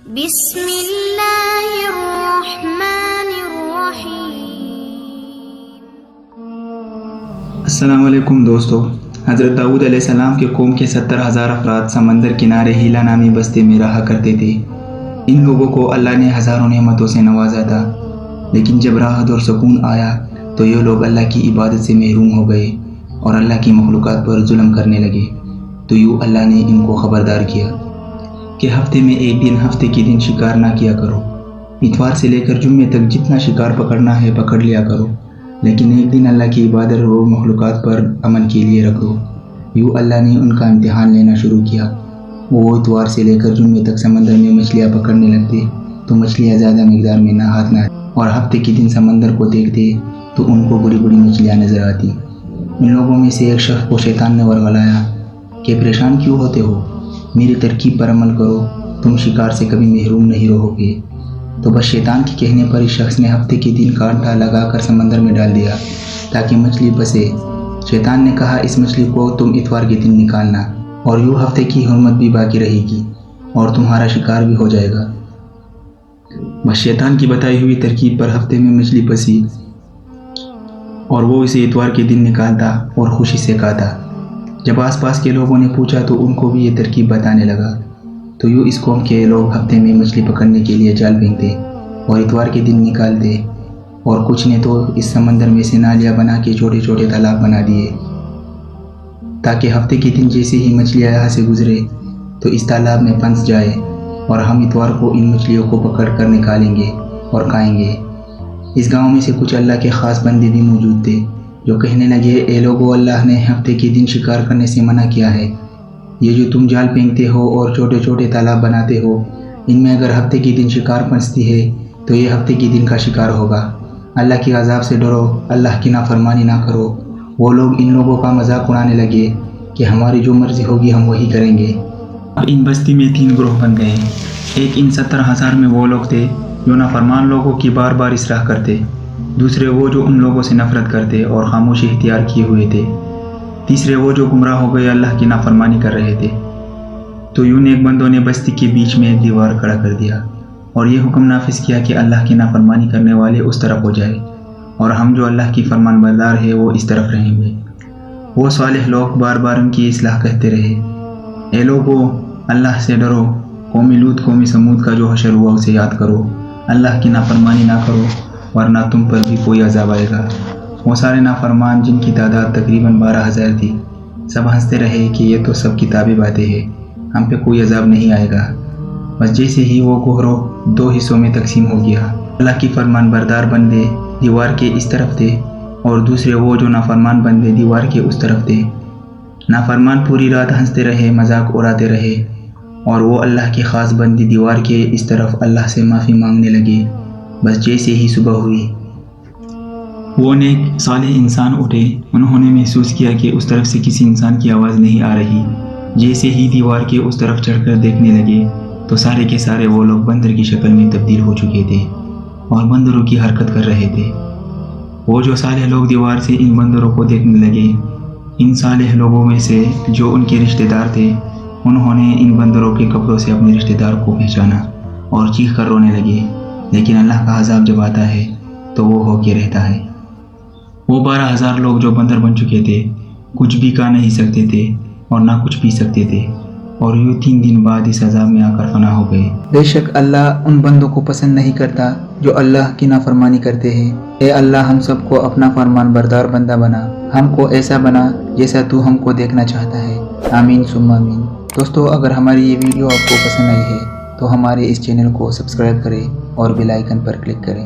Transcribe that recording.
بسم اللہ الرحمن الرحیم۔ السلام علیکم دوستو، حضرت داؤد علیہ السلام کے قوم کے 70,000 افراد سمندر کنارے ہیلا نامی بستی میں رہا کرتے تھے۔ ان لوگوں کو اللہ نے ہزاروں نعمتوں سے نوازا تھا، لیکن جب راحت اور سکون آیا تو یہ لوگ اللہ کی عبادت سے محروم ہو گئے اور اللہ کی مخلوقات پر ظلم کرنے لگے۔ تو یوں اللہ نے ان کو خبردار کیا کہ ہفتے میں ایک دن ہفتے کے دن شکار نہ کیا کرو۔ اتوار سے لے کر جمعے تک جتنا شکار پکڑنا ہے پکڑ لیا کرو، لیکن ایک دن اللہ کی عبادت اور مخلوقات پر امن کے لیے رکھو۔ یوں اللہ نے ان کا امتحان لینا شروع کیا۔ وہ اتوار سے لے کر جمعے تک سمندر میں مچھلیاں پکڑنے لگتے تو مچھلیاں زیادہ مقدار میں نہ ہاتھ نہ، اور ہفتے کے دن سمندر کو دیکھتے تو ان کو بڑی بڑی مچھلیاں نظر آتی۔ ان لوگوں میں سے ایک شخص کو شیطان نے ورغلایا کہ پریشان کیوں ہوتے ہو، میری ترکیب پر عمل کرو، تم شکار سے کبھی محروم نہیں رہو گے۔ تو بس شیطان کے کہنے پر اس شخص نے ہفتے کے دن کانٹا لگا کر سمندر میں ڈال دیا تاکہ مچھلی پھنسے۔ شیطان نے کہا اس مچھلی کو تم اتوار کے دن نکالنا، اور یوں ہفتے کی حرمت بھی باقی رہے گی اور تمہارا شکار بھی ہو جائے گا۔ بس شیطان کی بتائی ہوئی ترکیب پر ہفتے میں مچھلی پھنسی اور وہ اسے اتوار کے دن نکالتا اور خوشی سے کھاتا۔ جب آس پاس کے لوگوں نے پوچھا تو ان کو بھی یہ ترکیب بتانے لگا۔ تو یوں اس قوم کے لوگ ہفتے میں مچھلی پکڑنے کے لیے جال پھینکتے اور اتوار کے دن نکالتے، اور کچھ نے تو اس سمندر میں سے نالیاں بنا کے چھوٹے چھوٹے تالاب بنا دیے تاکہ ہفتے کے دن جیسے ہی مچھلیاں یہاں سے گزرے تو اس تالاب میں پھنس جائے اور ہم اتوار کو ان مچھلیوں کو پکڑ کر نکالیں گے اور کھائیں گے۔ اس گاؤں میں سے کچھ اللہ کے خاص بندے بھی موجود تھے جو کہنے لگے، اے لوگو، اللہ نے ہفتے کے دن شکار کرنے سے منع کیا ہے۔ یہ جو تم جال پھینکتے ہو اور چھوٹے چھوٹے تالاب بناتے ہو، ان میں اگر ہفتے کے دن شکار پھنستی ہے تو یہ ہفتے کے دن کا شکار ہوگا۔ اللہ کی عذاب سے ڈرو، اللہ کی نافرمانی نہ کرو۔ وہ لوگ ان لوگوں کا مذاق اڑانے لگے کہ ہماری جو مرضی ہوگی ہم وہی کریں گے۔ اب ان بستی میں 3 گروہ بن گئے۔ ایک ان 70,000 میں وہ لوگ تھے جو نافرمان لوگوں کی بار بار اصلاح کرتے، دوسرے وہ جو ان لوگوں سے نفرت کرتے اور خاموشی اختیار کیے ہوئے تھے، تیسرے وہ جو گمراہ ہو گئے اللہ کی نافرمانی کر رہے تھے۔ تو یوں نیک بندوں نے بستی کے بیچ میں ایک دیوار کھڑا کر دیا اور یہ حکم نافذ کیا کہ اللہ کی نافرمانی کرنے والے اس طرف ہو جائے اور ہم جو اللہ کی فرمان بردار ہے وہ اس طرف رہیں گے۔ وہ صالح لوگ بار بار ان کی اصلاح کہتے رہے، اے لوگو، اللہ سے ڈرو، قوم لوط قوم سمود کا جو حشر ہوا اسے یاد کرو، اللہ کی نافرمانی نہ کرو ورنہ تم پر بھی کوئی عذاب آئے گا۔ وہ سارے نافرمان جن کی تعداد تقریباً 12,000 تھی، سب ہنستے رہے کہ یہ تو سب کتابی باتیں ہیں، ہم پہ کوئی عذاب نہیں آئے گا۔ بس جیسے ہی وہ گروہ 2 حصوں میں تقسیم ہو گیا، اللہ کی فرمان بردار بندے دیوار کے اس طرف تھے اور دوسرے وہ جو نافرمان بندے دیوار کے اس طرف تھے۔ نافرمان پوری رات ہنستے رہے، مذاق اڑاتے رہے، اور وہ اللہ کے خاص بندے دیوار کے اس طرف اللہ سے معافی مانگنے لگے۔ بس جیسے ہی صبح ہوئی، وہ نیک صالح انسان اٹھے، انہوں نے محسوس کیا کہ اس طرف سے کسی انسان کی آواز نہیں آ رہی۔ جیسے ہی دیوار کے اس طرف چڑھ کر دیکھنے لگے تو سارے کے سارے وہ لوگ بندر کی شکل میں تبدیل ہو چکے تھے اور بندروں کی حرکت کر رہے تھے۔ وہ جو صالح لوگ دیوار سے ان بندروں کو دیکھنے لگے، ان صالح لوگوں میں سے جو ان کے رشتہ دار تھے، انہوں نے ان بندروں کے کپڑوں سے اپنے رشتہ دار کو پہچانا اور چیخ کر رونے لگے۔ لیکن اللہ کا عذاب جب آتا ہے تو وہ ہو کے رہتا ہے۔ وہ 12,000 لوگ جو بندر بن چکے تھے، کچھ بھی کھا نہیں سکتے تھے اور نہ کچھ پی سکتے تھے، اور یوں 3 دن بعد اس عذاب میں آ کر فنا ہو گئے۔ بے شک اللہ ان بندوں کو پسند نہیں کرتا جو اللہ کی نافرمانی کرتے ہیں۔ اے اللہ، ہم سب کو اپنا فرمان بردار بندہ بنا، ہم کو ایسا بنا جیسا تو ہم کو دیکھنا چاہتا ہے۔ آمین ثم آمین۔ دوستو، اگر ہماری یہ ویڈیو آپ کو پسند آئی ہے تو ہمارے اس چینل کو سبسکرائب کریں اور بیل آئیکن پر کلک کریں۔